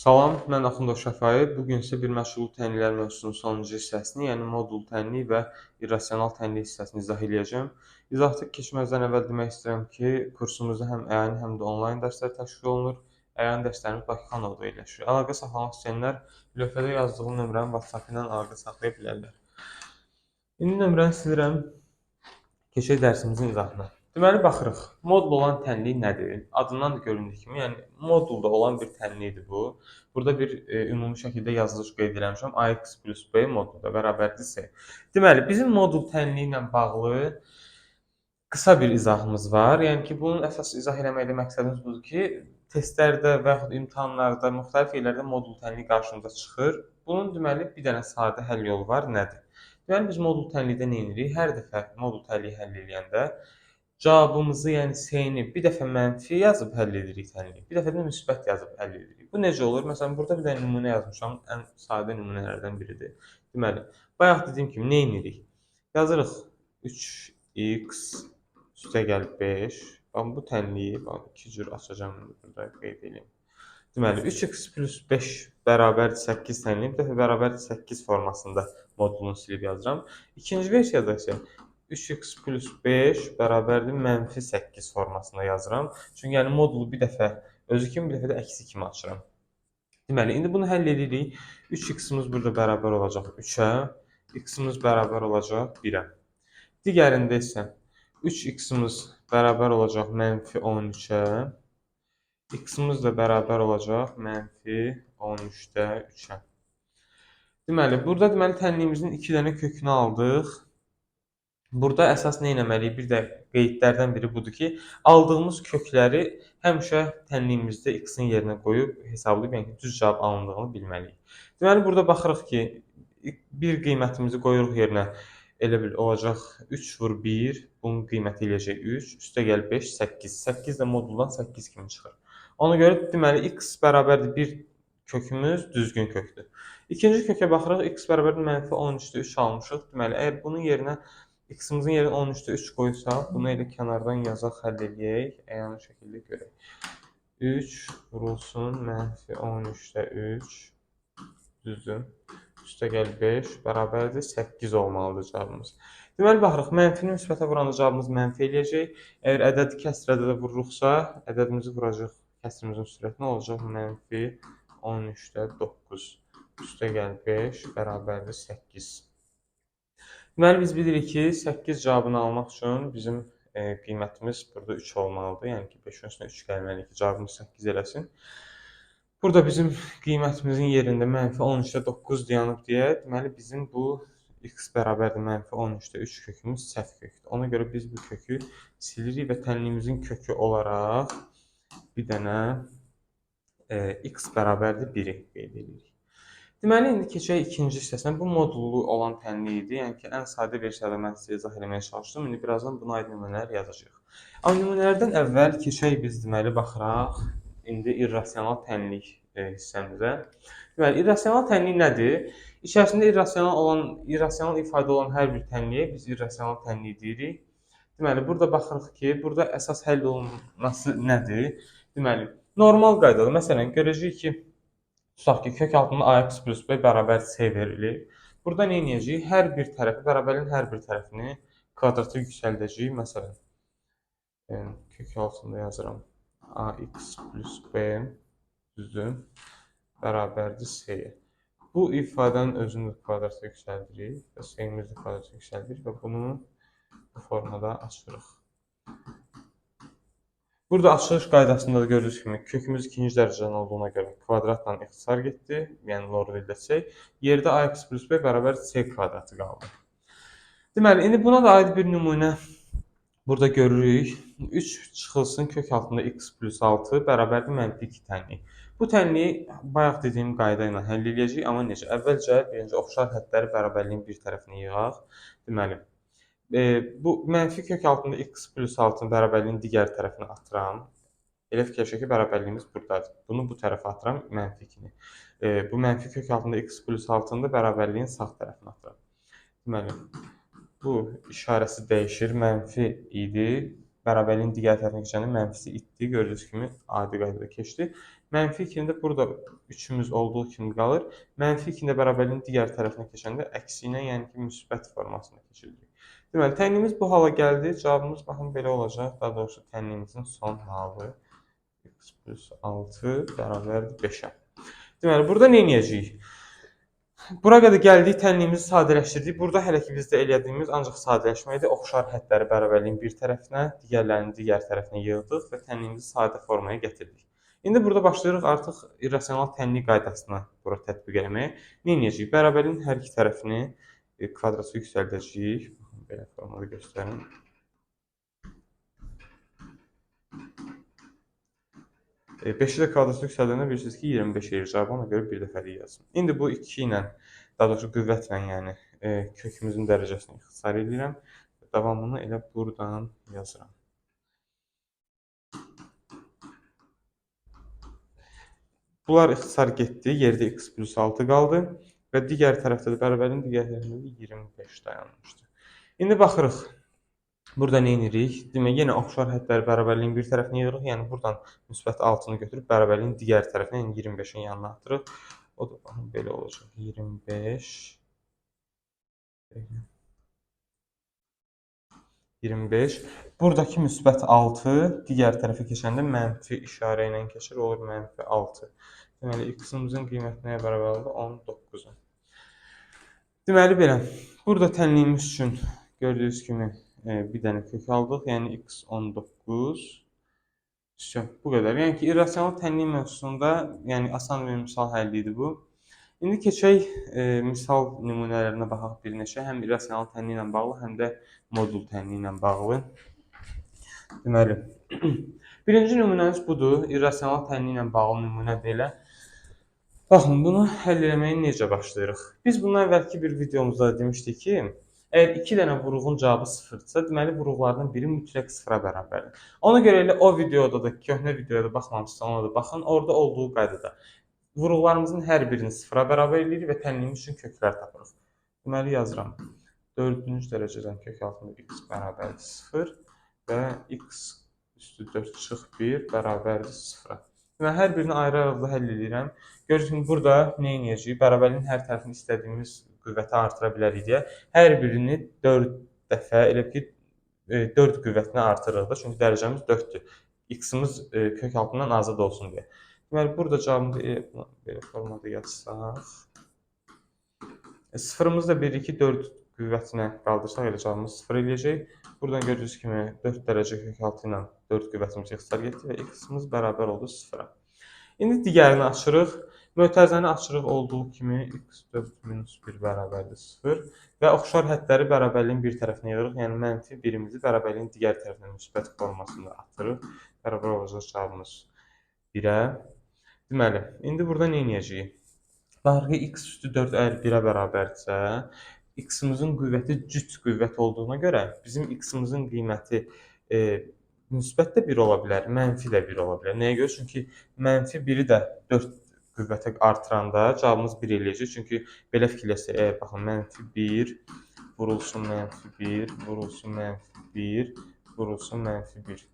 Salam, mən Axundov Şəfayev. Bugün isə bir məşğul tənliklər mövzusunun sonuncu hissəsini, yəni modul tənlik və irrasional tənlik hissəsini izah edəcəm. İzahata keçməzdən əvvəl demək istəyirəm ki, kursumuzda həm əyani, həm də onlayn dərslər təşkil olunur. Əyani dərslərimiz Bakı Xanovda yerləşir. Əlaqə saxlamaq istəyənlər lövhədə yazdığım nömrənin WhatsApp ilə əlaqə saxlaya bilərlər. İndi nömrəni silirəm. Keçək dərsimizin izahına. Deməli, baxırıq. Modul olan tənlik nədir? Adından da göründüyü kimi, yəni modulda olan bir tənlikdir bu. Burada bir ümumi şəkildə yazılış qeyd eləmişəm. AX plus B modulda bərabərdir C. Deməli, bizim modul tənliyi ilə bağlı qısa bir izahımız var. Yəni ki, bunun əsas izah eləməkdə məqsədimiz budur ki, testlərdə və yaxud imtahanlarda, müxtəlif yerlərdə modul tənliyi qarşımıza çıxır. Bunun deməli bir dənə sadə həll yolu var. Nədir? Deməli, biz modul tənlikdə nə edirik? Hər dəfə modul tənliyi həll edəndə cavabımızı, yəni C-ni bir dəfə mənfi yazıb həll edirik tənliyi, bir dəfə də müsbət yazıb həll edirik. Bu necə olur? Məsələn, burada bir dənə nümunə yazmışam, ən sadə nümunələrdən biridir. Deməli, bayaq dediyim kimi nə edirik? Yazırıq 3x üstəgəl 5. Bax, bu tənliyi iki cür açacağım, burada qeyd edeyim. Deməli, 3x plus 5 bərabərdir 8 tənliyi, bir dəfə bərabərdir 8 formasında modulunu silib yazıram. İkinci versiyada isə 3x plus 5 bərabərdir mənfi 8 formasında yazıram. Çünki yəni modulu bir dəfə özü kimi, bir dəfə də əksi kimi açıram. Deməli, indi bunu həll edirik. 3x-imiz burada bərabər olacaq 3-ə, x-imiz bərabər olacaq 1-ə. Digərində isə 3x-imiz bərabər olacaq mənfi 13-ə, x-imiz də bərabər olacaq mənfi 13-də 3-ə. Deməli, burada tənliyimizin 2 dənə kökünü aldıq. Burada əsas nə etməliyik? Bir də qeydlərdən biri budur ki, aldığımız kökləri həmişə tənliyimizdə x-in yerinə qoyub hesablayıb, yəni ki, düz cavab alındığını bilməliyik. Deməli, burada baxırıq ki, bir qiymətimizi qoyuruq yerinə. Elə bil olacaq 3 vur 1, bunun qiyməti eləyəcək 3, üstəgəl 5, 8. 8 də moduldan 8 kimi çıxır. Ona görə deməli x bərabərdir 1 kökümüz düzgün kökdür. İkinci kökə baxırıq, x bərabərdir mənfi 13-də 3 almışıq. Deməli, əgər bunun yerinə x-imizin yerinə 13-də 3 qoysaq, bunu elə kənardan yazaq, həll edək, əyani şəkildə görək. 3 vurulsun mənfi 13-də 3, düzdür. Üstəgəl 5 bərabərdir 8 olmalıdır cavabımız. Deməli, baxırıq, mənfini müsbətə vuranda cavabımız mənfi eləyəcək. Əgər ədədi kəsr ədədə vururuqsa, ədədimizi vuracaq kəsrimizin sürətinə olacaq mənfi 13-də 9. Üstəgəl 5 bərabərdir 8. Deməli, biz bilirik ki, 8 cavabını almaq üçün bizim qiymətimiz burada 3 olmalıdır. Yəni ki, 5-in üstünə 3 gəlməliyik ki, cavabımız 8 eləsin. Burada bizim qiymətimizin yerində mənfi 13-də 9 dayanıb deyə, deməli, bizim bu x bərabərdir mənfi 13-də 3 kökümüz səhv kökdür. Ona görə biz bu kökü silirik və tənliyimizin kökü olaraq bir dənə x bərabərdir 1-i qeyd edirik. Deməli, indi keçək ikinci hissəsinə. Bu modullu olan tənlik idi. Yəni ki, ən sadə versiyada mən sizə izah etməyə çalışdım. İndi birazdan buna aid nümunələr yazacağıq. Amma nümunələrdən əvvəl keçək biz deməli baxıraq indi irrasional tənlik hissəmizə. Deməli, irrasional tənlik nədir? İçərisində irrasional ifadə olan hər bir tənliyə biz irrasional tənlik deyirik. Deməli, burada baxırıq ki, burada əsas həll olunması nədir? Deməli, normal qaydada, məsələn, görəcəyik ki, tutaq ki, kök altında AX plus B bərabər C verilir. Burada nə edəcəyik? Hər bir tərəfi, bərabərin hər bir tərəfini kvadrata yüksəldəcəyik. Məsələn, kök altında yazıram. AX plus B düzdür, bərabərdir C-yə. Bu ifadənin özünü kvadrata yüksəldirik və C-imizi kvadrata yüksəldirik və bunu bu formada açırıq. Burada açılış qaydasında da gördüyünüz kimi kökümüz ikinci dərəcədən olduğuna görə kvadratla ixtisar getdi, yəni logaritmlə C. Yerdə AX plus B bərabər C kvadratı qaldı. Deməli, indi buna da aid bir nümunə burada görürük. 3 çıxılsın kök altında x plus 6 bərabərdir mənfi 2 tənlik. Bu tənliyi bayaq dediyim qayda ilə həll edəcəyik, amma necə? Əvvəlcə birinci oxşar hədləri bərabərliyin bir tərəfinə yığaq. Deməli, bu mənfi kök altında x plus 6-nın bərabərliyin digər tərəfinə atıram. Elə fikirləşək ki, bərabərliyimiz buradadır. Bunu bu tərəfə atıram, mənfi 2-ni. Bu mənfi kök altında x plus 6-nın da bərabərliyin sağ tərəfinə atıram. Deməli, bu işarəsi dəyişir, mənfi idi. Bərabərliyin digər tərəfinə keçəndə mənfisi itdi. Gördüyünüz kimi adi qaydada keçdi. Mənfi 2-də burada 3-ümüz olduğu kimi qalır. Mənfi 2-də bərabərliyin digər tərəfinə keçəndə əksi ilə, yəni ki, müsbət formasına keçiririk. Deməli, tənliyimiz bu hala gəldi. Cavabımız baxın belə olacaq. Daha doğrusu tənliyimizin son halı x plus 6 bərabərdir 5-ə. Deməli, burada nə edəcəyik? Bura qədər gəldik, tənliyimizi sadələşdirdik. Burada hələ ki bizdə elədiyimiz ancaq sadələşməkdir. Oxşar hədləri bərabərliyin bir tərəfinə, digərlərinin digər tərəfinə yığdıq və tənliyimizi sadə formaya gətirdik. İndi burada başlayırıq artıq irrasional tənlik qaydasını bura tətbiq etməyə. Nə edəcəyik? Bərabərliyin hər iki tərəfini kvadrata yüksəldəcəyik. Belə formada göstərim. Beşi də kvadrata yüksəldəndə bilirsiniz ki, 25 edir cavabı, ona görə bir dəfəlik yazdım. İndi bu 2 ilə, daha doğrusu qüvvətlə, yəni kökümüzün dərəcəsini ixtisar edirəm. Davamını elə buradan yazıram. Bunlar ixtisar getdi, yerdə x plus 6 qaldı və digər tərəfdə də bərabərliyin digər tərəfində 25 dayanmışdı. İndi baxırıq. Burada nə edirik? Demək, yenə oxşar hədləri bərabərliyin bir tərəfinə yığırıq. Yəni, buradan müsbət 6-nı götürüb bərabərliyin digər tərəfinə, yəni 25-in yanına atırıq. O da baxın, belə olacaq. 25. Buradakı müsbət 6 digər tərəfə keçəndə mənfi işarə ilə keçir, olur mənfi 6. Deməli, x-imizin qiyməti nəyə bərabərdir? 19-a. Deməli, belə. Burada tənliyimiz üçün gördüyünüz kimi bir dənə kök aldıq, yəni x 19. Bu qədər. Yəni ki, irrasional tənlik mövzusunda, yəni asan bir misal həlli idi bu. İndi keçək misal nümunələrinə baxaq bir neçə. Həm irrasional tənlik ilə bağlı, həm də modul tənlik ilə bağlı. Deməli, birinci nümunəmiz budur. İrrasional tənlik ilə bağlı nümunədir elə. Baxın, bunu həll etməyə necə başlayırıq? Biz bundan əvvəlki bir videomuzda demişdik ki, əgər 2 dənə vuruğun cavabı 0-dırsa, deməli vuruqlardan biri mütləq 0-a bərabərdir. Ona görə elə o videoda da, köhnə videoda baxmamışsa ona da baxın, orada olduğu qaydada vuruqlarımızın hər birini 0-a bərabər edirik və tənliyimiz üçün köklər tapırıq. Deməli yazıram. 4-cü dərəcədən kök altında x bərabərdir 0 və x üstü 4 çıx 1 bərabərdir 0-a. Deməli, hər birini ayrı-ayrılıqda həll edirəm. Görürsünüz, burada nə edəcəyik? Bərabərliyin hər tərəfini istədiyimiz qüvvəti artıra bilərik deyə hər birini 4 dəfə, elə ki 4 qüvvətinə artırırıq da, çünki dərəcəmiz 4-dür. X-imiz kök altından azad olsun deyə. Deməli, burada cavabımızı belə formada yazsaq. 0-ımızı da 1, 2, 4 qüvvətinə qaldırsaq, elə cavabımız 0 eləyəcək. Buradan gördüyünüz kimi 4 dərəcə kök altı ilə 4 qüvvətimiz ixtisar getdi və x-imiz bərabər oldu 0-a. İndi digərini açırıq. Mötərizəni açırıq olduğu kimi x4 minus 1 bərabərdir 0 və oxşar hədləri bərabərliyin bir tərəfinə yığırıq. Yəni, mənfi birimizi bərabərliyin digər tərəfinə müsbət formasında atırıq. Bərabər olacaq cavabımız 1-ə. Deməli, indi burada nə edəcəyik? Baxırıq ki, x üstü 4 əgər 1-ə bərabərdirsə, x-imizin qüvvəti cüt qüvvət olduğuna görə bizim x-imizin qiyməti müsbət də 1 ola bilər, mənfi də 1 ola bilər. Nəyə görə? Çünki mənfi 1-i də 4 qüvvətə artıranda cavabımız 1 eləyəcək. Çünki belə fikirləşsək, əgər baxın, mənfi 1, vurulsun mənfi 1, vurulsun mənfi 1, vurulsun mənfi 1.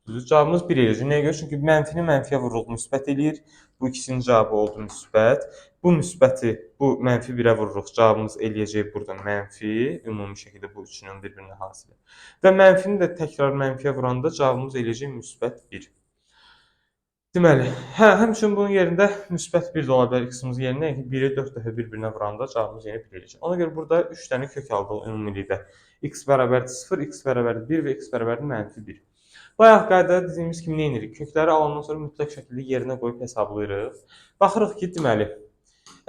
Düzdür, cavabımız 1 eləyəcək. Nəyə görə? Çünki mənfini mənfiyə vururuq, müsbət eləyir. Bu ikisinin cavabı oldu müsbət. Bu müsbəti bu mənfi 1-ə vururuq, cavabımız eləyəcək burada mənfi, ümumi şəkildə bu üçünün bir-birinə hasili. Və mənfini də təkrar mənfiyə vuranda cavabımız eləyəcək müsbət 1. Deməli, həmçinin bunun yerində müsbət 1 də ola bilər x-imizin yerinə, yəni 1-i 4 dəfə bir-birinə vuranda cavabımız yenə 1 eləyəcək. Ona görə burada 3 dənə kök aldıq ümumilikdə. X bərabərdir 0, x bərabərdir 1 və x bərabərdir mənfi 1. Bayaq qaydada dediyimiz kimi nə edirik? Kökləri alandan sonra mütləq şəkildə yerinə qoyub hesablayırıq. Baxırıq ki, deməli,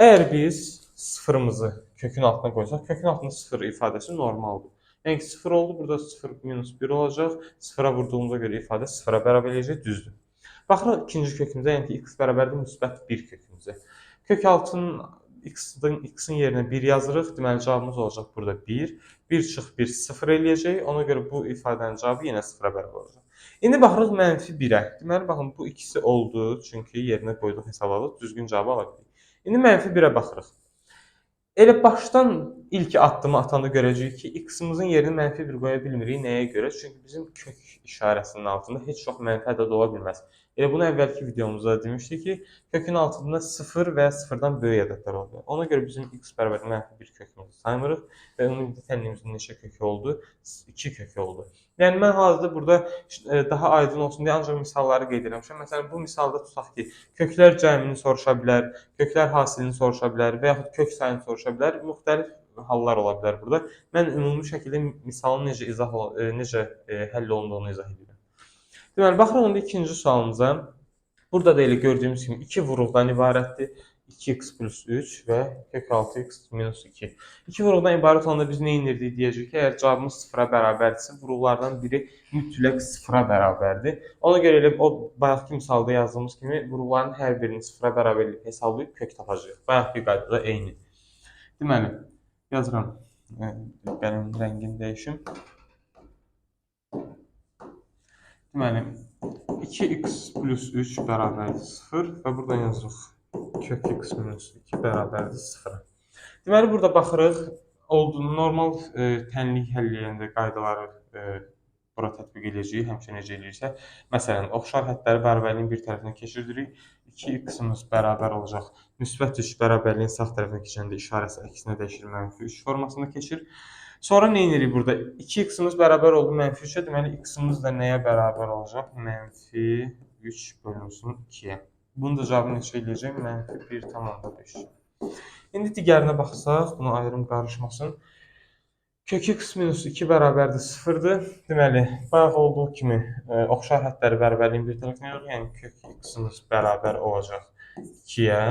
əgər biz 0-ımızı kökün altına qoysaq, kökün altında 0 ifadəsi normaldır. Yəni ki, 0 oldu, burada 0 minus 1 olacaq. 0-a vurduğumuza görə ifadə 0-a bərabər eləyəcək, düzdür. Baxırıq ikinci kökümüzə, yəni ki, x bərabərdir müsbət 1 kökümüzə. Kök altının x-in yerinə 1 yazırıq. Deməli, cavabımız olacaq burada 1. 1 çıx 1 0 eləyəcək. Ona görə bu ifadənin cavabı yenə 0-a bərabər olacaq. İndi baxırıq mənfi 1-ə. Deməli, baxın, bu ikisi oldu. Çünki yerinə qoyduq, hesabladıq. Düzgün cavabı ala bildik. İndi mənfi 1-ə baxırıq. Elə başdan ilk addımı atanda görəcəyik ki, x-imizin yerinə mənfi 1 qoya bilmirik. Nəyə görə? Çünki bizim kök işarəsinin altında heç çox mənfi ədəd ola bilməz. Elə bunu əvvəlki videomuzda demişdik ki, kökün altında 0 və ya 0-dan böyük ədədlər oldu. Ona görə bizim x bərabər -1 kökümüzü saymırıq və ümumi tənlimizin neçə kökü oldu? 2 kökü oldu. Yəni mən hazırda burada daha aydın olsun deyə ancaq misalları qeyd etmişəm. Məsələn, bu misalda tutaq ki, köklər cəmini soruşa bilər, köklər hasilini soruşa bilər və yaxud kök sayını soruşa bilər. Müxtəlif hallar ola bilər burada. Mən ümumi şəkildə misalın necə həll olunduğunu izah edirəm. Deməli, baxırıq indi ikinci sualımıza. Burada da elə gördüyümüz kimi 2 vuruqdan ibarətdir. 2x plus 3 və kök 6x minus 2. 2 vuruqdan ibarət olanda biz nə edirdik? Deyəcəyik ki, əgər cavabımız 0-a bərabərdirsə, vuruqlardan biri mütləq 0-a bərabərdir. Ona görə elə o bayaqki misalda yazdığımız kimi vuruqların hər birini 0-a bərabər edib hesablayıb kök tapacağıq. Bayaqki qaydada eyni. Deməli, yazıram. Qələmin rəngini dəyişim. Deməli, 2x plus 3 bərabərdir 0 və buradan yazırıq. Kök x minus 2 bərabərdir 0-a. Deməli, burada baxırıq, normal tənlik həll edəndə qaydaları bura tətbiq edəcəyik, həmişə necə edirsə. Məsələn, oxşar hədləri bərabərliyin bir tərəfinə keçirdirik. 2x-imiz bərabər olacaq. Müsbət 3 bərabərliyin sağ tərəfinə keçəndə işarəsi əksinə dəyişir, -3 formasında keçir. Sonra nə edirik burada? 2x-imiz bərabər oldu -3-ə, deməli, x-imiz də nəyə bərabər olacaq? -3 bölünsün 2-yə. Bunu da cavabı neçə eləyəcək? -1,5. İndi digərinə baxsaq, buna ayrım qarışmasın. Kök x minus 2 bərabərdir 0-dır. Deməli, bayaq olduğu kimi oxşar hədləri bərabərliyin bir tərəfinə yox, yəni kök x-imiz bərabər olacaq 2-yə.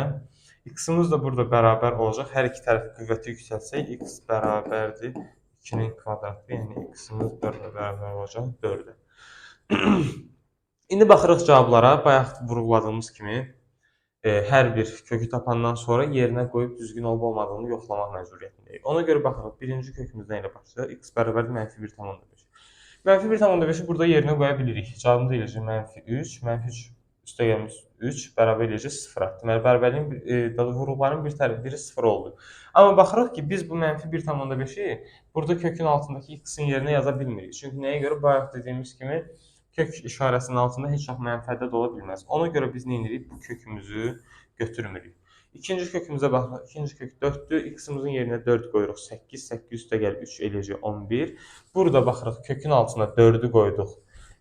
X-imiz də burada bərabər olacaq. Hər iki tərəfi qüvvəti yüksəltsək, x bərabərdir 2-nin kvadratı, yəni x-imiz 4-ə bərabər olacaq 4-ə. İndi baxırıq cavablara. Bayaq vurğuladığımız kimi hər bir kökü tapandan sonra yerinə qoyub düzgün olub-olmadığını yoxlamaq məcburiyyətindəyik. Ona görə baxırıq, birinci kökümüzdən ilə başlayır. X bərabərdir -1,5. -1,5-i burada yerinə qoya bilirik. Cavabımız eləyəcək -3, -3 üstə gəlmiş 3 bərabər eləyəcək 0-a. Deməli, bərabərliyin vuruqların bir tərəfi biri 0 oldu. Amma baxırıq ki, biz bu -1,5-i burada kökün altındakı x-in yerinə yaza bilmirik. Çünki nəyə görə? Bayaq dediyimiz kimi kök işarəsinin altında heç vaxt mənfi ədəd ola bilməz. Ona görə biz nə edirik? Bu kökümüzü götürmürük. İkinci kökümüzə baxırıq. İkinci kök 4-dür. X-imizin yerinə 4 qoyuruq. 8, 8 üstə gəl 3 eləyəcək 11. Burada baxırıq, kökün altına 4-ü qoyduq.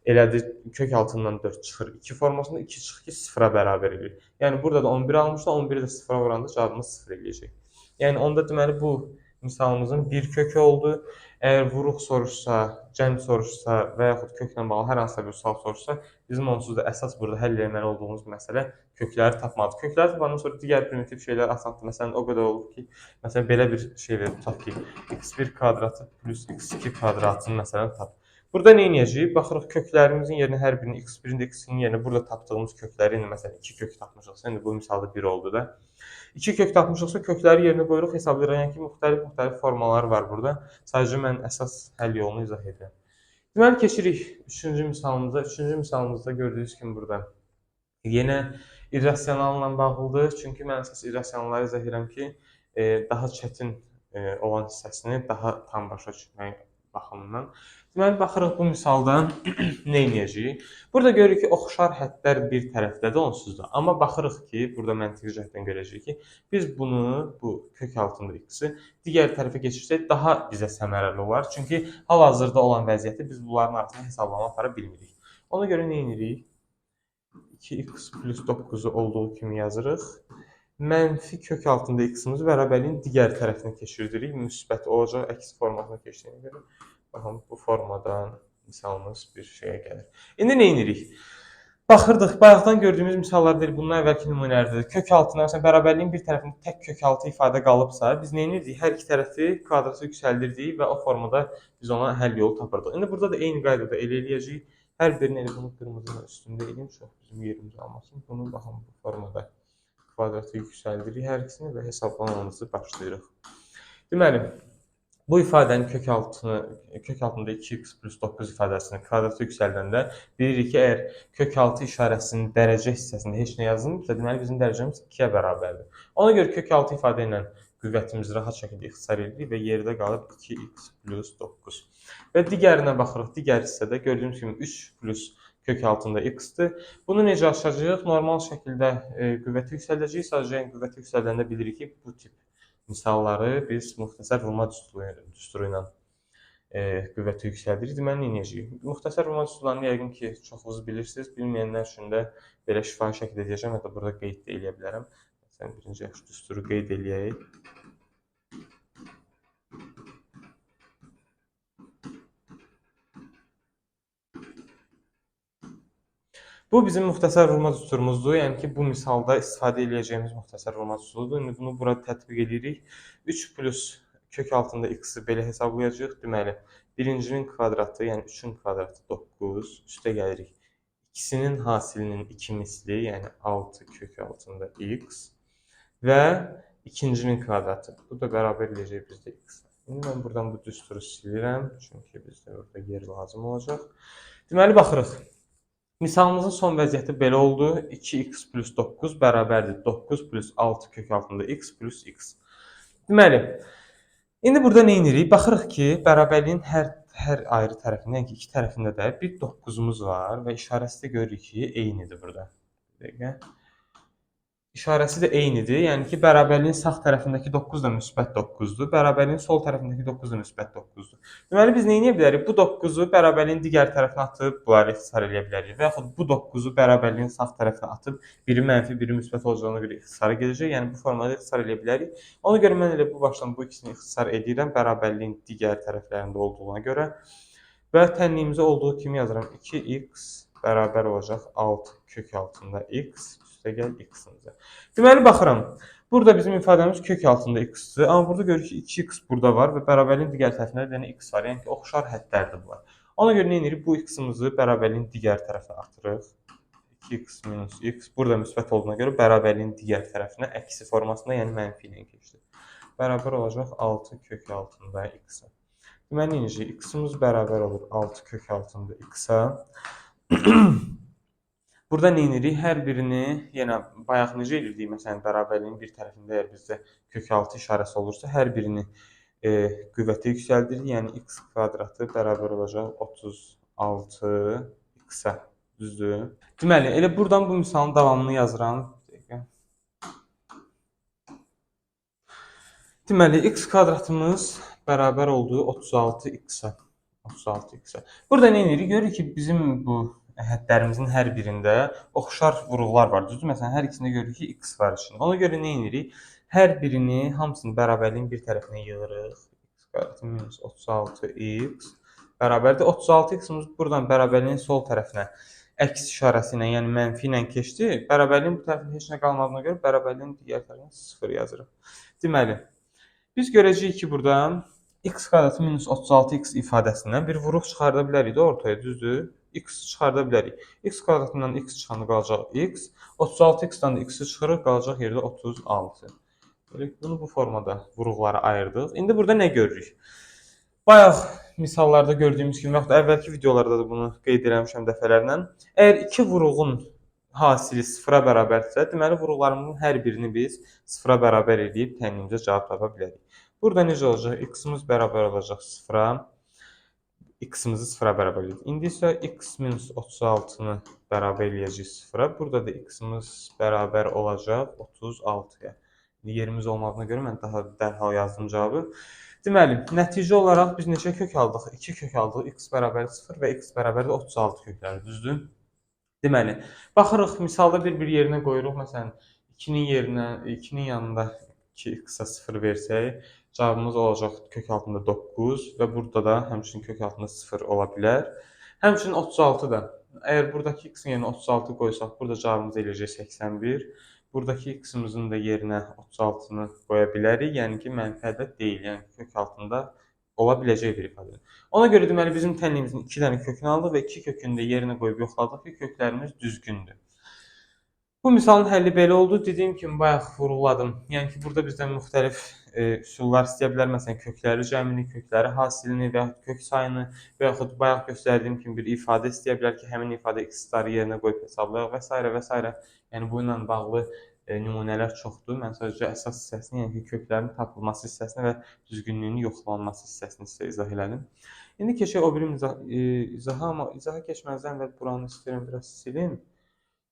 Elədir, kök altından 4 çıxır. 2 formasında 2 çıxır ki, 0-a bərabər edir. Yəni, burada da 11 almışda, 11-i də 0-a vuranda cavabımız 0 eləyəcək. Yəni, onda deməli, bu misalımızın bir kökü oldu. Əgər vuruq soruşsa, cəm soruşsa və yaxud köklə bağlı hər hansısa bir sual soruşsa, bizim onsuz da əsas burada həll etməli olduğumuz məsələ kökləri tapmadır. Kökləri tapandan sonra digər primitiv şeylər asandır. Məsələn, o qədər olur ki, məsələn, belə bir şey verir, tutaq ki, x1 kvadratı plus x2 kvadratını məsələn tap. Burada nə edəcəyik? Baxırıq, köklərimizin yerinə hər birini x1-in də x2-nin yerinə burada tapdığımız kökləri, indi məsələn 2 kök tapmışıqsa, indi bu misalda 1 oldu da. 2 kök tapmışıqsa, kökləri yerinə qoyuruq, hesablayırıq. Yəni ki, müxtəlif formalar var burada. Sadəcə mən əsas həll yolunu izah edirəm. Deməli, keçirik 3-cü misalımıza. 3-cü misalımızda gördüyünüz kimi burada yenə irrasionalla bağlıdır. Çünki mən əsas irrasionalları izah edirəm ki, daha çətin olan hissəsini daha tam başa düşmək baxımından. Deməli, baxırıq bu misalda nə edəcəyik? Burada görürük ki, oxşar hədlər bir tərəfdədir, onsuz da. Amma baxırıq ki, burada məntiqi cəhətdən görəcəyik ki, biz bunu, bu kök altında x-i digər tərəfə keçirsək daha bizə səmərəli olar. Çünki hal-hazırda olan vəziyyəti biz bunların artıq hesablama apara bilmirik. Ona görə nə edirik? 2x plus 9-u olduğu kimi yazırıq. Mənfi kök altında x-imizi bərabərliyin digər tərəfinə keçirdirik. Müsbət olacaq, əks formasına keçdiyinə görə. Baxın, bu formadan misalımız bir şeyə gəlir. İndi nə edirik? Baxırdıq, bayaqdan gördüyümüz misallar deyil, bundan əvvəlki nümunələrdir. Kök altına, məsələn, bərabərliyin bir tərəfində tək kök altı ifadə qalıbsa, biz nə edirdik? Hər iki tərəfi kvadrata yüksəldirdik və o formada biz ona həll yolu tapırdıq. İndi burada da eyni qaydada elə eləyəcəyik. Hər birini elə bunu qırmızının üstündə eləyim, çox bizim yerimizi almasın. Bunu baxın, bu formada kvadrata yüksəldirik hər ikisini və hesablamamızı başlayırıq. Deməli, bu ifadənin kök altında 2x plus 9 ifadəsini kvadrata yüksəldəndə bilirik ki, əgər kök altı işarəsinin dərəcə hissəsində heç nə yazılmırsa, deməli bizim dərəcəmiz 2-yə bərabərdir. Ona görə kök altı ifadə ilə qüvvətimizi rahat şəkildə ixtisar edirik və yerdə qalıb 2x plus 9. Və digərinə baxırıq. Digər hissədə gördüyümüz kimi 3 plus kök altında x-dir. Bunu necə aşacağıq? Normal şəkildə qüvvəti yüksəldəcəyik. Sadəcə yəni qüvvəti yüksəldəndə bilirik ki, bu tip misalları biz müxtəsər vurma düsturu ilə qüvvəti yüksəldirik. Deməli, nə edəcəyik? Müxtəsər vurma düsturlarını yəqin ki, çoxunuz bilirsiniz. Bilməyənlər üçün də belə şifahi şəkildə deyəcəm, hətta burada qeyd də eləyə bilərəm. Məsələn, birinci yaxşı düsturu qeyd eləyək. Bu bizim müxtəsər vurma düsturumuzdur. Yəni ki, bu misalda istifadə edəcəyimiz müxtəsər vurma düsturudur. İndi bunu bura tətbiq edirik. 3 plus kök altında x-i belə hesablayacağıq. Deməli, birincinin kvadratı, yəni 3-ün kvadratı 9, üstə gəlirik. İkisinin hasilinin 2 misli, yəni 6 kök altında x və ikincinin kvadratı. Bu da bərabər edəcək bizdə x. İndi mən buradan bu düsturu silirəm, çünki bizdə burada yer lazım olacaq. Deməli, baxırıq. Misalımızın son vəziyyəti belə oldu. 2x plus 9 bərabərdir 9 plus 6 kök altında x plus x. Deməli, indi burada nə edirik? Baxırıq ki, bərabərliyin hər ayrı tərəfində, yəni ki, iki tərəfində də bir 9'umuz var və işarəsi də görürük ki, eynidir burada. Bir dəqiqə. İşarəsi də eynidir. Yəni ki, bərabərliyin sağ tərəfindəki 9 da müsbət 9'dur. Bərabərliyin sol tərəfindəki 9 da müsbət 9'dur. Deməli, biz nə edə bilərik? Bu 9'u bərabərliyin digər tərəfinə atıb bunları ixtisar edə bilərik. Və yaxud bu 9'u bərabərliyin sağ tərəfinə atıb biri mənfi, biri müsbət olacağına görə ixtisara gedəcək. Yəni, bu formada ixtisar edə bilərik. Ona görə mən elə bu başdan bu ikisini ixtisar edirəm bərabərliyin digər tərəflərində olduğuna görə. Və tənliyimizə olduğu kimi yazıram. 2x bərabər olacaq 6 kök altında x. Gəl x-imizə. Deməli, baxıram. Burada bizim ifadəmiz kök altında x-dir. Amma burada görürük ki, 2x burada var və bərabərliyin digər tərəfində bir dənə x var. Yəni ki, oxşar həddlərdir bunlar. Ona görə nə edirik? Bu x-imizi bərabərliyin digər tərəfinə atırıq. 2x minus x. Burada müsbət olduğuna görə bərabərliyin digər tərəfinə əksi formasında, yəni mənfi ilə keçdi. Bərabər olacaq 6 kök altında x-ə. Deməli, necə? X-imiz bərabər olur 6 kök altında x-ə. Burada nə edirik? Hər birini, yenə bayaq necə edirdik? Məsələn, bərabərliyin bir tərəfində əgər bizdə kök altı işarəsi olursa, hər birini qüvvəti yüksəldirik. Yəni, x kvadratı bərabər olacaq 36 x-ə. Düzdür? Deməli, elə buradan bu misalın davamını yazıram. Deməli, x kvadratımız bərabər olduğu 36 x-ə. 36 x-ə. Burada nə edirik? Görürük ki, bizim bu həddlərimizin hər birində oxşar vuruqlar var. Düzdür? Məsələn, hər ikisində görürük ki, x var içində. Ona görə nə edirik? Hər birini, hamısını bərabərliyin bir tərəfinə yığırıq. X kvadratı minus 36x bərabərdir. 36x-imiz buradan bərabərliyin sol tərəfinə əks işarəsi ilə, yəni mənfi ilə keçdi. Bərabərliyin bu tərəfində heç nə qalmadığına görə bərabərliyin digər tərəfinə 0 yazırıq. Deməli, biz görəcəyik ki, burada x kvadratı minus 36x ifadəsindən bir vuruq çıxarda bilərik də ortaya, düzdür? X çıxarda bilərik. X kvadratından x çıxanda qalacaq x. 36x-dan da x-i çıxırıq, qalacaq yerdə 36. Bunu bu formada vuruqları ayırdıq. İndi burada nə görürük? Bayaq misallarda gördüyümüz kimi, yaxud əvvəlki videolarda da bunu qeyd eləmişəm dəfələrlə. Əgər iki vuruğun hasili sıfıra bərabərdirsə, deməli vuruqlarımızın hər birini biz sıfıra bərabər edib tənliyimizə cavab tapa bilərik. Burada necə olacaq? X-imiz bərabər olacaq sıfıra. X-imizi sıfıra bərabər edirik. İndi isə x minus 36-nı bərabər eləyəcək sıfıra. Burada da x-imiz bərabər olacaq 36-ya. Yerimiz olmadığına görə mən daha dərhal yazdım cavabı. Deməli, nəticə olaraq biz neçə kök aldıq? 2 kök aldıq. X bərabər 0 və x bərabər 36 kökləri, düzdür? Deməli, baxırıq, misalda bir yerinə qoyuruq. Məsələn, 2-nin yerinə, 2-nin yanında 2x-a 0 versək, cavabımız olacaq kök altında 9 və burada da həmçinin kök altında 0 ola bilər. Həmçinin 36 da. Əgər buradakı x-in yerinə 36 qoysaq, burada cavabımız eləyəcək 81. Buradakı x-imizin də yerinə 36-nı qoya bilərik. Yəni ki, mənfi ədəd deyil. Yəni kök altında ola biləcək bir ifadə. Ona görə deməli bizim tənliyimizin 2 dənə kökünü aldıq və 2 kökünü də yerinə qoyub yoxladıq ki, köklərimiz düzgündür. Bu misalın həlli belə oldu. Dediyim kimi bayaq vurğuladım. Yəni ki, burada bizdən müxtəlif üsullar istəyə bilər. Məsələn, kökləri cəmini, kökləri hasilini və yaxud kök sayını və yaxud bayaq göstərdiyim kimi bir ifadə istəyə bilər ki, həmin ifadə x-ları yerinə qoyub hesablayaq və s. və s. Yəni bu ilə bağlı nümunələr çoxdur. Mən sadəcə əsas hissəsini, yəni ki, köklərin tapılması hissəsini və düzgünlüyünün yoxlanılması hissəsini sizə izah elədim. İndi keçək o biri izaha, amma izaha keçməzdən əvvəl buranı istəyirəm biraz silim.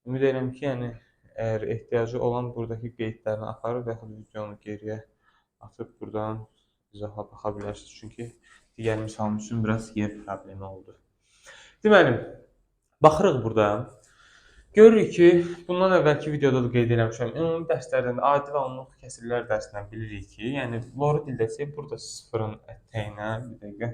Ümid edirəm ki, yəni əgər ehtiyacı olan buradakı qeydlərini aparır və yaxud videonu geriyə atıb buradan izaha baxa bilərsiniz. Çünki digər misalım üçün biraz yer problemi oldu. Deməli, baxırıq burada. Görürük ki, bundan əvvəlki videoda da qeyd eləmişəm. Ümumi dərslərdən adi və onluq kəsirlər dərsindən bilirik ki, yəni loğarit dildəsə burada sıfırın ətəyinə bir dəqiqə.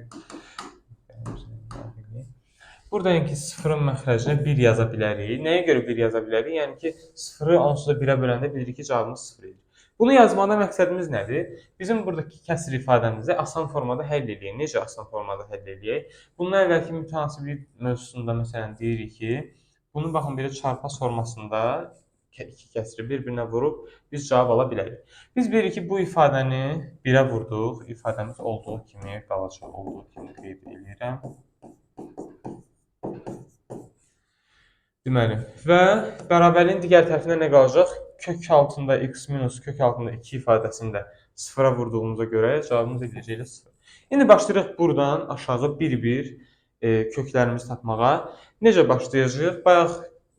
Burada yəni ki, sıfırın məxrəcinə 1 yaza bilərik. Nəyə görə 1 yaza bilərik? Yəni ki, sıfırı onsuz da 1-ə böləndə bilirik ki, cavabımız 0 edir. Bunu yazmada məqsədimiz nədir? Bizim buradakı kəsr ifadəmizi asan formada həll edək. Necə asan formada həll edək? Bundan əvvəlki mütənasiblik mövzusunda məsələn deyirik ki, bunu baxın belə çarpaz formasında iki kəsri bir-birinə vurub biz cavab ala bilərik. Biz bilirik ki, bu ifadəni 1-ə vurduq. İfadəmiz olduğu kimi, balaca olduğu kimi qeyd edirəm. Deməli, və bərabərliyin digər tərəfində nə qalacaq? Kök altında x minus kök altında 2 ifadəsində sıfıra vurduğumuza görə cavabımız edəcək 0. İndi başlayırıq buradan aşağı bir-bir köklərimizi tapmağa. Necə başlayacağıq? Bayaq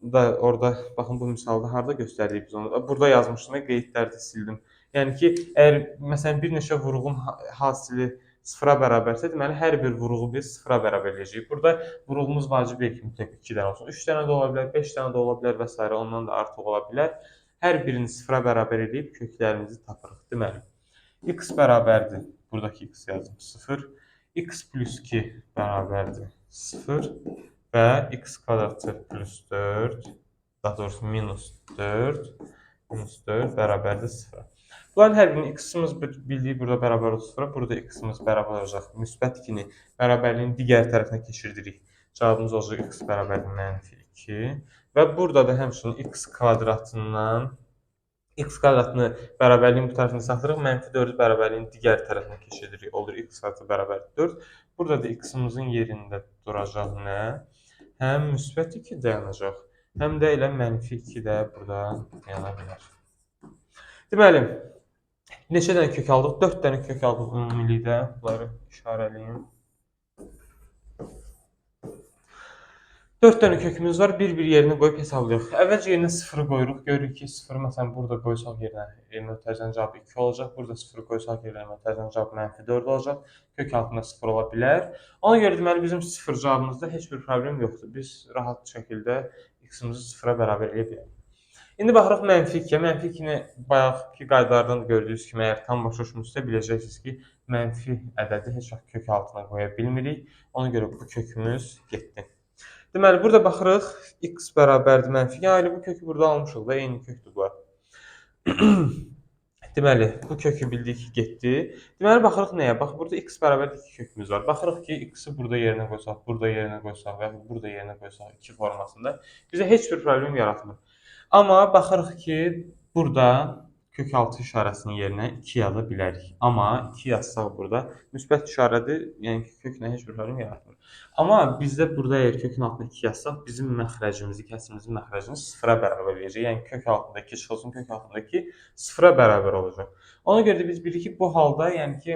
da orada, baxın bu misalda harada göstərdik biz onu. Burada yazmışdım və qeydlərdə sildim. Yəni ki, əgər məsələn bir neçə vurğun hasili sıfıra bərabərsə, deməli hər bir vurğu biz sıfıra bərabər edəcəyik. Burada vurğumuz vacib deyil ki, mütləq 2 dənə olsun. 3 dənə də ola bilər, 5 dənə də ola bilər və s. Ondan da artıq ola bilər. Hər birini sıfıra bərabər edib köklərimizi tapırıq. Deməli, x bərabərdir. Buradakı x yazdım 0. X plus 2 bərabərdir 0 və x kvadratı plus 4, daha doğrusu minus 4 bərabərdir 0. Bunların hər birinin x-imiz bildiyi burada bərabər olacaq 0, burada x-imiz bərabər olacaq müsbət 2-ni bərabərliyin digər tərəfinə keçirdirik. Cavabımız olacaq x bərabərdir mənfi 2 və burada da həmçinin x kvadratını bərabərliyin bu tərəfini saxlayırıq, mənfi 4-ü bərabərliyin digər tərəfinə keçiririk. Olur x kvadratı bərabərdir 4. Burada da x-imizin yerində duracaq nə? Həm müsbət 2 dayanacaq, həm də elə mənfi 2 də burada dayana bilər. Deməli, neçə dənə kök aldıq? 4 dənə kök aldıq ümumilikdə. Bunları işarələyim. 4 dənə kökümüz var. Bir-bir yerinə qoyub hesablayırıq. Əvvəlcə yerinə 0-ı qoyuruq. Görürük ki, 0-ı məsələn burada qoysaq yerinə mötərizənin cavabı 2 olacaq. Burada 0-ı qoysaq yerinə mötərizənin cavabı mənfi 4 olacaq. Kök altında 0 ola bilər. Ona görə deməli bizim 0 cavabımızda heç bir problem yoxdur. Biz rahat şəkildə x-imizi 0-a bərabər edə bilərik. İndi baxırıq mənfi 2-yə. Mənfi 2-ni bayaqki qaydalardan gördüyünüz kimi, əgər tam başa düşmüsünüzsə biləcəksiniz ki, mənfi ədədi heç vaxt kök altına qoya bilmirik. Ona görə bu kökümüz getdi. Deməli, burada baxırıq, x bərabərdir mənfi. Yəni, bu kökü burada almışıq da, eyni kökdür bu. Deməli, bu kökü bildik ki, getdi. Deməli, baxırıq nəyə? Bax, burada x bərabərdir 2 kökümüz var. Baxırıq ki, x-i burada yerinə qoysaq, burada yerinə qoysaq və burada yerinə qoysaq 2 formasında bizə heç bir problem yaratmır. Amma baxırıq ki, burada kök altı işarəsinin yerinə 2 yaza bilərik. Amma 2 yazsaq burada müsbət işarədir, yəni ki, köklə heç bir problem yaratmır. Amma bizdə burada əgər kökün altına 2 yazsaq, bizim məxrəcimizi, kəsimimizin məxrəcini 0-a bərabər edəcək. Yəni kök altındakı çıxılsın, kök altındakı 0-a bərabər olacaq. Ona görə də biz bilirik ki, bu halda, yəni ki,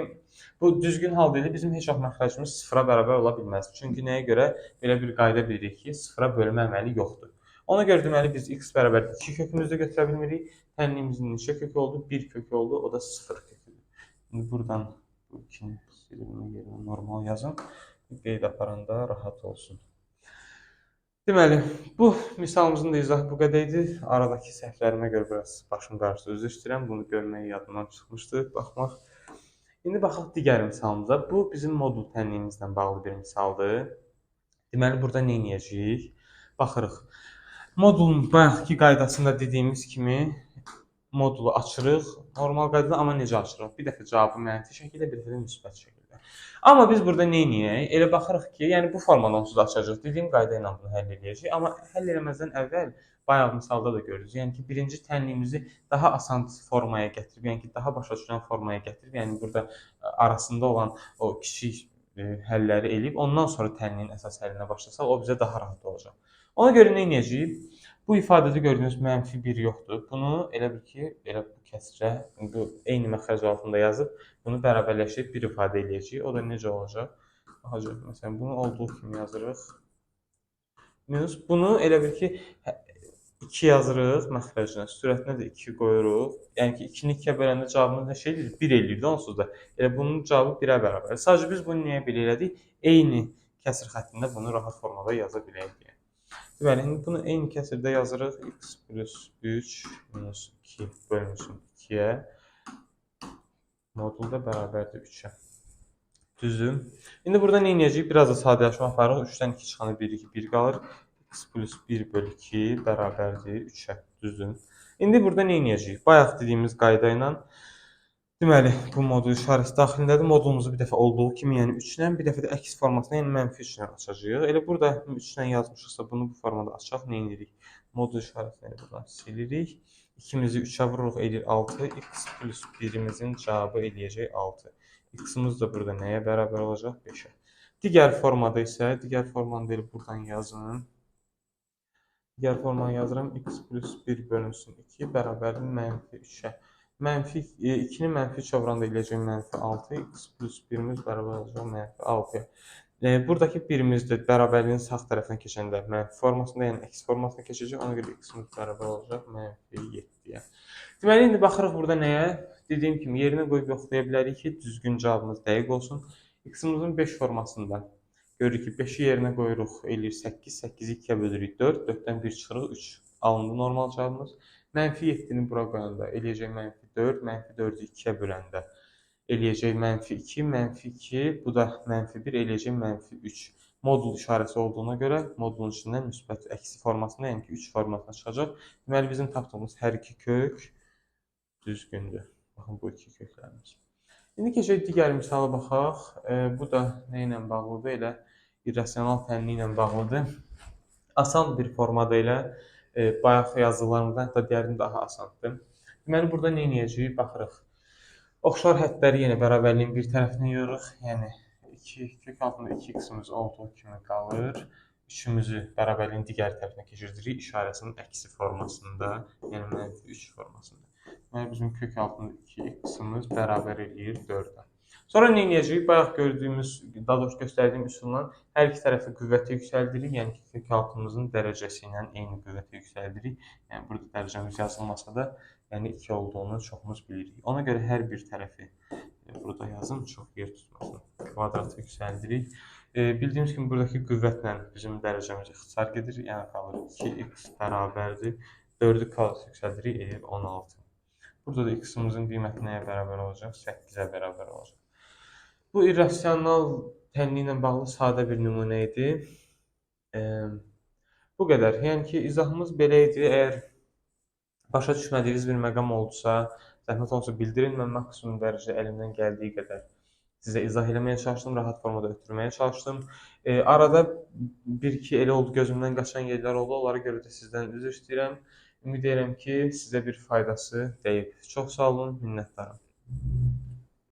bu düzgün hal deyil, bizim heç vaxt məxrəcimiz 0-a bərabər ola bilməz. Çünki nəyə görə? Belə bir qayda bilirik ki, 0-a bölmə əməli yoxdur. Ona görə deməli biz x bərabər 2 kökümüzü də götürə bilmirik. Tənliyimizin neçə kökü oldu? 1 kökü oldu. O da 0 köküdür. İndi buradan bu 2-ni silinmə yerinə normal yazın. Qeyd aparanda rahat olsun. Deməli, bu misalımızın da izahı bu qədər idi. Aradakı səhvlərimə görə biraz başım qarışdı. Üzr istəyirəm. Bunu görmək yadımdan çıxmışdı. Baxmaq. İndi baxaq digər misalımıza. Bu bizim modul tənliyimizlə bağlı bir misaldır. Deməli, burada nə edəcəyik? Baxırıq. Modulun bayaqki qaydasında dediyimiz kimi modulu açırıq. Normal qaydada, amma necə açırıq? Bir dəfə cavabı mənfi şəkildə, bir dəfə də müsbət şəkildə. Amma biz burada nə edək? Elə baxırıq ki, yəni bu formanı onsuz da açacağıq. Dediyim qayda ilə bunu həll edəcəyik. Amma həll eləməzdən əvvəl bayaq misalda da görürüz. Yəni ki, birinci tənliyimizi daha asan formaya gətirib, yəni ki, daha başa düşülən formaya gətirib, yəni burada arasında olan o kiçik həlləri eləyib, ondan sonra tənliyin əsas həllinə başlasaq, o bizə daha rahat olacaq. Ona görə nə edəcəyik? Bu ifadədə gördüyünüz -1 yoxdur. Bunu elə bil ki, elə bu kəsrə, bu eyni məxrəc altında yazıb, bunu bərabərləşdirib bir ifadə eləyəcəyik. O da necə olacaq? Baxacaq, məsələn, bunu olduğu kimi yazırıq. Minus bunu elə bil ki, 2 yazırıq məxrəcinə, sürətinə də 2 qoyuruq. Yəni ki, 2-ni 2-yə böləndə cavabımız nə şey edir? 1 eləyir də onsuz da. Elə bunun cavabı 1-ə bərabərdir. Sadəcə biz bunu niyə belə elədik? Eyni kəsr xəttində bunu rahat formada yaza bilək deyə. Deməli, indi bunu eyni kəsrdə yazırıq. X plus 3 minus 2 bölünsün 2-yə. Modulda bərabərdir 3-ə. Düzdür. İndi burada nə edəcəyik? Biraz da sadələşmə aparırıq. 3-dən 2 çıxanda 1, 2, 1 qalır. X plus 1 bölü 2 bərabərdir 3-ə. Düzdür. İndi burada nə edəcəyik? Bayaq dediyimiz qayda ilə deməli, bu modul işarəsi daxilindədir. Modulumuzu bir dəfə olduğu kimi, yəni 3 ilə, bir dəfə də əks formasına, yəni -3 ilə açacağıq. Elə burada 3 ilə yazmışıqsa, bunu bu formada açaq. Nə edirik? Modul işarəsini buradan silirik. 2-mizi 3-ə vururuq, eləyir 6. X plus 1-imizin cavabı eləyəcək 6. X-imiz də burada nəyə bərabər olacaq? 5-ə. Digər formada isə, digər formanı da buradan yazın. Digər formanı yazıram. X plus 1 bölünsün 2 bərabərdir -3-ə. -2-ni -3-ə vuranda eləyəcək -6. X plus 1-imiz bərabər olacaq -6-ya. Buradakı 1-imiz də bərabərliyin sağ tərəfinə keçəndə mənfi formasında, yəni əks formasına keçəcək. Ona görə x-imiz bərabər olacaq -7-yə. Deməli, indi baxırıq burada nəyə? Dediyim kimi, yerinə qoyub yoxlaya bilərik ki, düzgün cavabımız dəqiq olsun. X-imizin 5 formasında görürük ki, 5-i yerinə qoyuruq, eləyir 8. 8-i 2-yə bölürük 4. 4-dən 1 çıxırıq 3. Alındı normal cavabımız. -7-ni bura qoyanda eləyəcək -4. -4-ü 2-yə böləndə eləyəcək -2. -2, bu da -1 eləyəcək -3. Modul işarəsi olduğuna görə modulun içindən müsbət əksi formasında, yəni ki, 3 formasına çıxacaq. Deməli, bizim tapdığımız hər iki kök düzgündür. Baxın, bu iki köklərimiz. İndi keçək digər misala baxaq. Bu da nə ilə bağlıdır? Elə irrasional tənliyi ilə bağlıdır. Asan bir formada ilə bayaq yazdıqlarımızdan hətta digərini daha asandır. Deməli, burada nə edəcəyik? Baxırıq. Oxşar hədləri yenə bərabərliyin bir tərəfinə yığırıq. Yəni, kök altında 2x-imiz olduğu kimi qalır. 3-ümüzü bərabərliyin digər tərəfinə keçirdirik. İşarəsinin əksi formasında, yəni -3 formasında. Deməli, bizim kök altında 2x-imiz bərabər eləyir 4-ə. Sonra nə edəcəyik? Bayaq gördüyümüz, daha doğrusu göstərdiyim üsulla hər iki tərəfi qüvvəti yüksəldirik. Yəni ki, kök altımızın dərəcəsi ilə eyni qüvvəti yüksəldirik. Yəni burada dərəcəmiz yazılmasa da, yəni 2 olduğunu çoxumuz bilirik. Ona görə hər bir tərəfi burada yazın, çox yer tutmasın. Kvadratı yüksəldirik. Bildiyimiz kimi buradakı qüvvətlə bizim dərəcəmiz ixtisar gedir. Yəni qalır 2x bərabərdir. 4-ü kvadrat yüksəldirik, eləyir 16. Burada da x-imizin qiyməti nəyə bərabər olacaq? 8-ə bərabər olacaq. Bu irrasional tənliyi ilə bağlı sadə bir nümunə idi. Bu qədər. Yəni ki, izahımız belə idi. Əgər başa düşmədiyiniz bir məqam oldusa, zəhmət olsa bildirin. Mən maksimum dərəcədə əlimdən gəldiyi qədər sizə izah eləməyə çalışdım, rahat formada ötürməyə çalışdım. Arada bir-iki elə oldu, gözümdən qaçan yerlər oldu. Onlara görə də sizdən üzr istəyirəm. Ümid edirəm ki, sizə bir faydası dəyib. Çox sağ olun, minnətdaram.